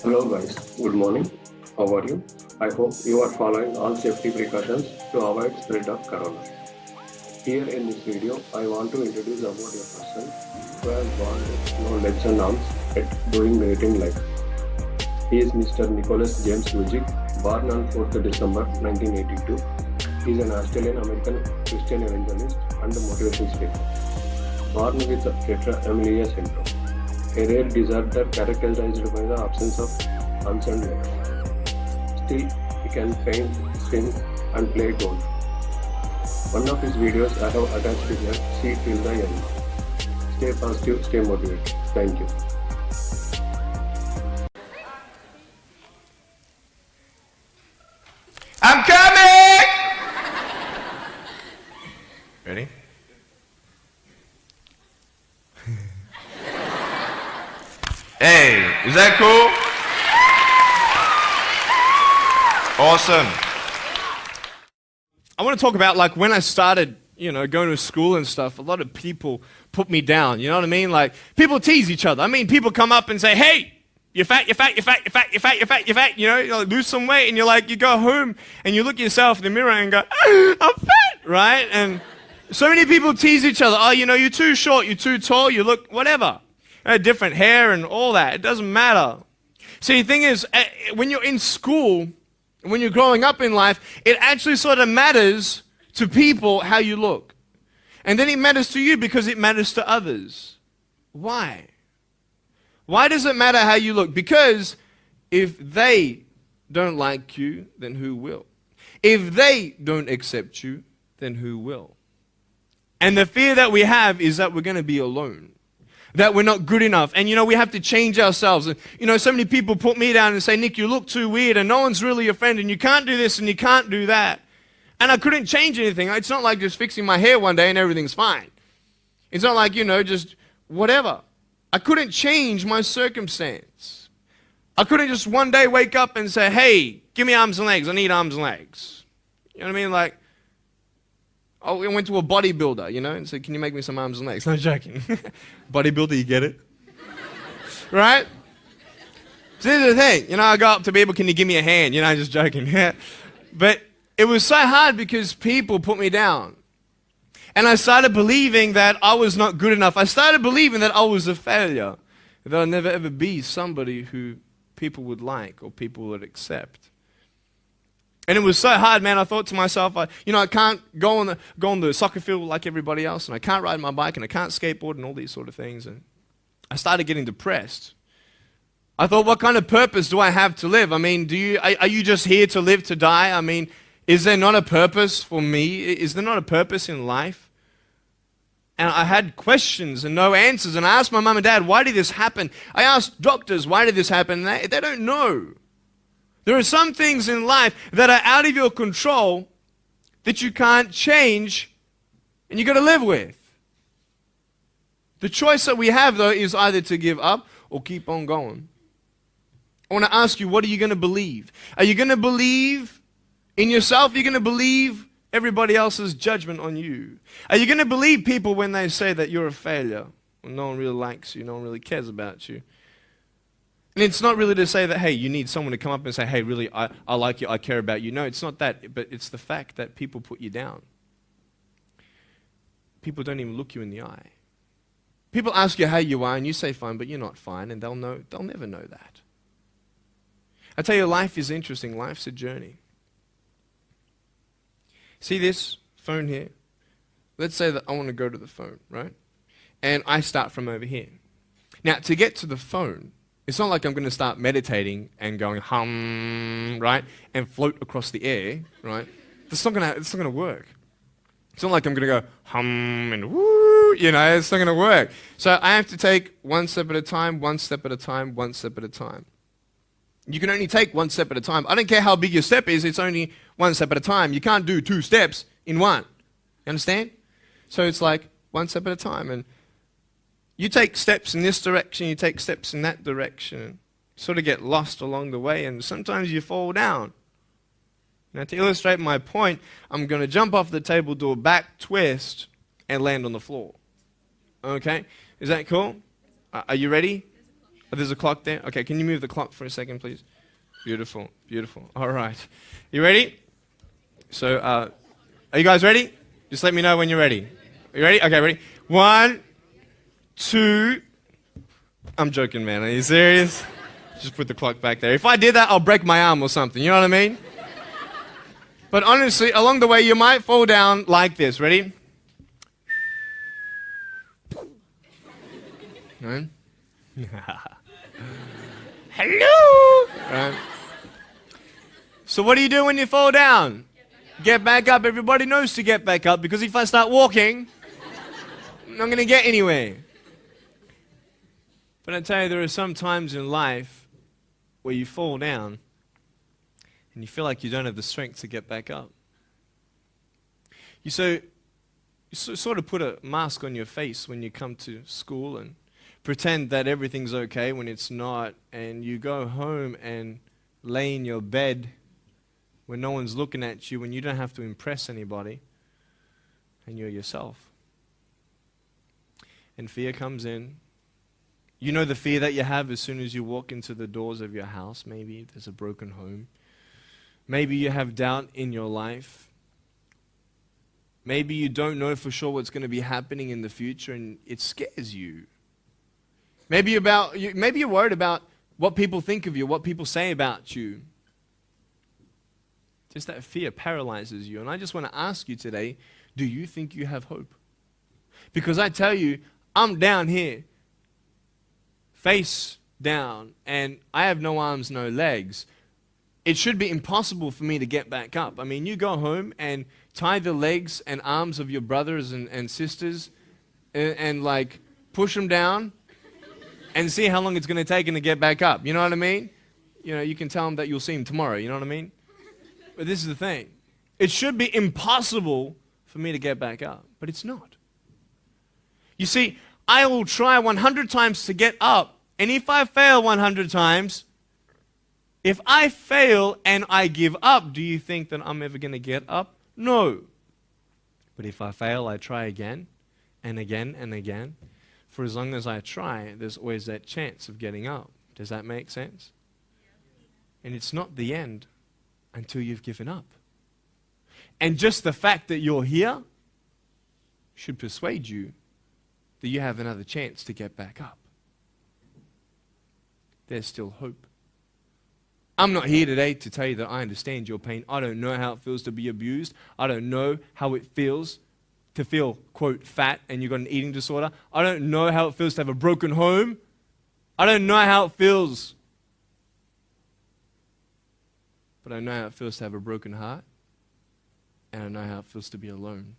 Hello guys, good morning. How are you? I hope you are following all safety precautions to avoid spread of corona. Here in this video, I want to introduce about a person who has gone with no legs and arms at doing great life. He is Mr. Nicholas James Vujicic, born on 4th December 1982. He is an Australian-American Christian evangelist and motivational speaker. Born with tetra amelia syndrome, a rare disorder characterized by the absence of arms and legs. Still, he can paint, swim, and play golf. One of his videos I have attached here. See till the end. Stay positive, stay motivated. Thank you. I'm coming! Ready? Hey, is that cool? Awesome. I want to talk about like when I started, going to school and stuff, a lot of people put me down, you know what I mean? Like people tease each other. I mean, people come up and say, hey, you're fat, you're fat, you're fat, you're fat, you're fat, you're fat, you're fat, you like, lose some weight, and you go home and you look at yourself in the mirror and go, I'm fat, right? And so many people tease each other. Oh, you're too short, you're too tall, you look whatever. Different hair and all that. It doesn't matter. See, the thing is, when you're in school, when you're growing up in life, it actually sort of matters to people how you look. And then it matters to you because it matters to others. Why? Why does it matter how you look? Because if they don't like you, then who will? If they don't accept you, then who will? And the fear that we have is that we're going to be alone, that we're not good enough. And we have to change ourselves. And so many people put me down and say, Nick, you look too weird and no one's really your friend and you can't do this and you can't do that. And I couldn't change anything. It's not like just fixing my hair one day and everything's fine. It's not like, just whatever. I couldn't change my circumstance. I couldn't just one day wake up and say, hey, give me arms and legs. I need arms and legs. You know what I mean? Like, I went to a bodybuilder, and said, can you make me some arms and legs? No, joking. Bodybuilder, you get it? Right? So this is the thing. I go up to people, can you give me a hand? Just joking. But it was so hard because people put me down. And I started believing that I was not good enough. I started believing that I was a failure, that I'd never ever be somebody who people would like or people would accept. And it was so hard, man. I thought to myself, I can't go on the soccer field like everybody else, and I can't ride my bike, and I can't skateboard, and all these sort of things. And I started getting depressed. I thought, what kind of purpose do I have to live? I mean, are you just here to live to die? I mean, is there not a purpose for me? Is there not a purpose in life? And I had questions and no answers. And I asked my mum and dad, why did this happen? I asked doctors, why did this happen? And they don't know. There are some things in life that are out of your control that you can't change and you got to live with. The choice that we have, though, is either to give up or keep on going. I want to ask you, what are you going to believe? Are you going to believe in yourself? Are you going to believe everybody else's judgment on you? Are you going to believe people when they say that you're a failure, when no one really likes you, no one really cares about you? And it's not really to say that, hey, you need someone to come up and say, hey, really, I like you, I care about you. No, it's not that, but it's the fact that people put you down. People don't even look you in the eye. People ask you how you are, and you say fine, but you're not fine, and they'll never know that. I tell you, life is interesting. Life's a journey. See this phone here? Let's say that I want to go to the phone, right? And I start from over here. Now, to get to the phone, it's not like I'm going to start meditating and going hum, right? And float across the air, right? It's not going to work. It's not like I'm going to go hum and woo, it's not going to work. So I have to take one step at a time, one step at a time, one step at a time. You can only take one step at a time. I don't care how big your step is, it's only one step at a time. You can't do 2 steps in one. You understand? So it's like one step at a time. And you take steps in this direction, you take steps in that direction. You sort of get lost along the way, and sometimes you fall down. Now, to illustrate my point, I'm going to jump off the table, do a back twist, and land on the floor. Okay? Is that cool? Are you ready? Oh, there's a clock there? Okay, can you move the clock for a second, please? Beautiful, beautiful. All right. You ready? So, are you guys ready? Just let me know when you're ready. Are you ready? Okay, ready? 1, 2. I'm joking, man. Are you serious? Just put the clock back there. If I did that, I'll break my arm or something. You know what I mean? But honestly, along the way, you might fall down like this. Ready? Right? Hello! Right. So what do you do when you fall down? Get back up. Everybody knows to get back up, because if I start walking, I'm not going to get anywhere. But I tell you, there are some times in life where you fall down and you feel like you don't have the strength to get back up. You sort of put a mask on your face when you come to school and pretend that everything's okay when it's not, and you go home and lay in your bed when no one's looking at you, when you don't have to impress anybody, and you're yourself. And fear comes in. You know the fear that you have as soon as you walk into the doors of your house. Maybe there's a broken home. Maybe you have doubt in your life. Maybe you don't know for sure what's going to be happening in the future, and it scares you. Maybe you're worried about what people think of you, what people say about you. Just that fear paralyzes you. And I just want to ask you today, do you think you have hope? Because I tell you, I'm down here, face down, and I have no arms, no legs. It should be impossible for me to get back up. I mean, you go home and tie the legs and arms of your brothers and sisters and like push them down and see how long it's going to take them to get back up. You know what I mean? You know, you can tell them that you'll see them tomorrow. You know what I mean? But this is the thing. It should be impossible for me to get back up, but it's not. You see, I will try 100 times to get up, and if I fail 100 times, if I fail and I give up, do you think that I'm ever going to get up? No. But if I fail, I try again and again and again. For as long as I try, there's always that chance of getting up. Does that make sense? And it's not the end until you've given up. And just the fact that you're here should persuade you that you have another chance to get back up. There's still hope. I'm not here today to tell you that I understand your pain. I don't know how it feels to be abused. I don't know how it feels to feel, quote, fat and you've got an eating disorder. I don't know how it feels to have a broken home. I don't know how it feels. But I know how it feels to have a broken heart. And I know how it feels to be alone.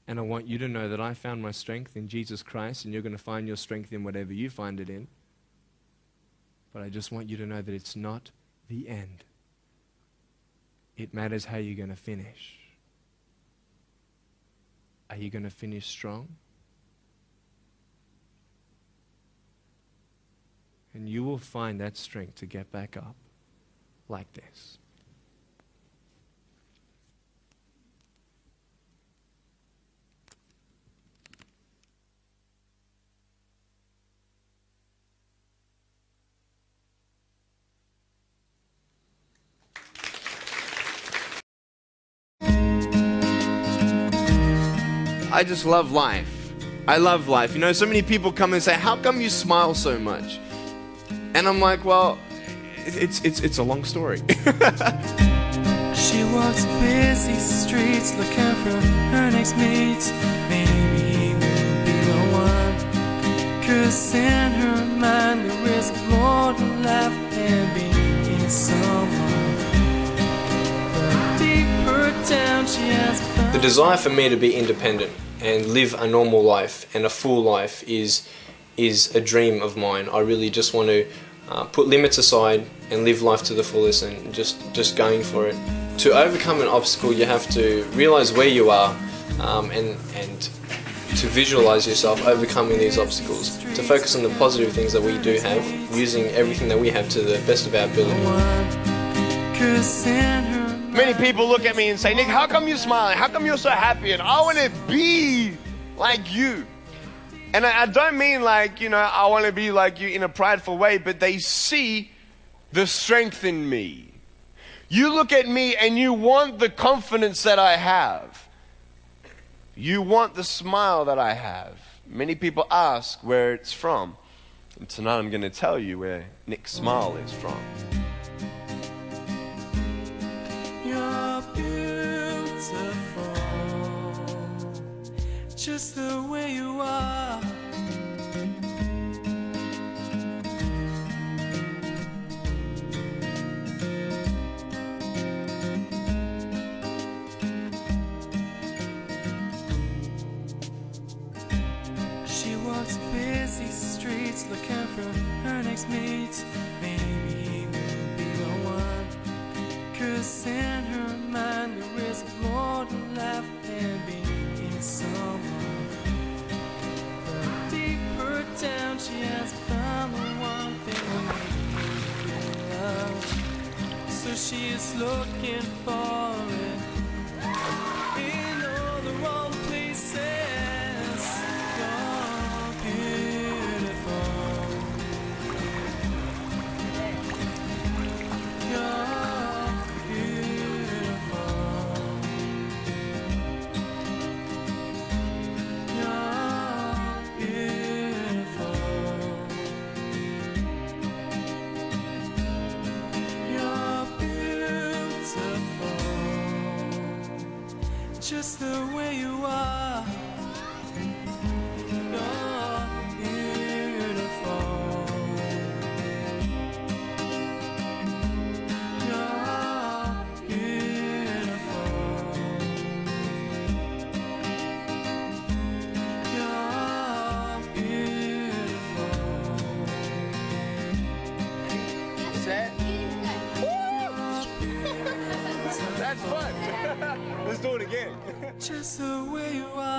And I want you to know that I found my strength in Jesus Christ, and you're going to find your strength in whatever you find it in. But I just want you to know that it's not the end. It matters how you're going to finish. Are you going to finish strong? And you will find that strength to get back up like this. I just love life. I love life. You know, so many people come and say, how come you smile so much? And I'm like, well, it's a long story. She walks busy streets looking for her next mate. Maybe he will be the one. 'Cause in her mind there is more to life than being someone. But deeper down she has found. The desire for me to be independent and live a normal life and a full life is a dream of mine. I really just want to put limits aside and live life to the fullest and just going for it. To overcome an obstacle, you have to realize where you are and to visualize yourself overcoming these obstacles, to focus on the positive things that we do have, using everything that we have to the best of our ability. Many people look at me and say, Nick, how come you're smiling? How come you're so happy? And I want to be like you. And I don't mean like, you know, I want to be like you in a prideful way, but they see the strength in me. You look at me and you want the confidence that I have. You want the smile that I have. Many people ask where it's from. And tonight I'm going to tell you where Nick's smile is from. You're beautiful, just the way you are. She walks busy streets looking for her next mate. Maybe he will be the one. 'Cause in her mind there is more to life than being someone. But deeper down she has found the one thing that makes her feel loved. So she is looking for it in all the wrong places. You're beautiful. You're beautiful. You're beautiful. You're beautiful, just the way you are. You're beautiful. You're beautiful. You're beautiful. Set. That's fun. Let's do it again. Just the way you are.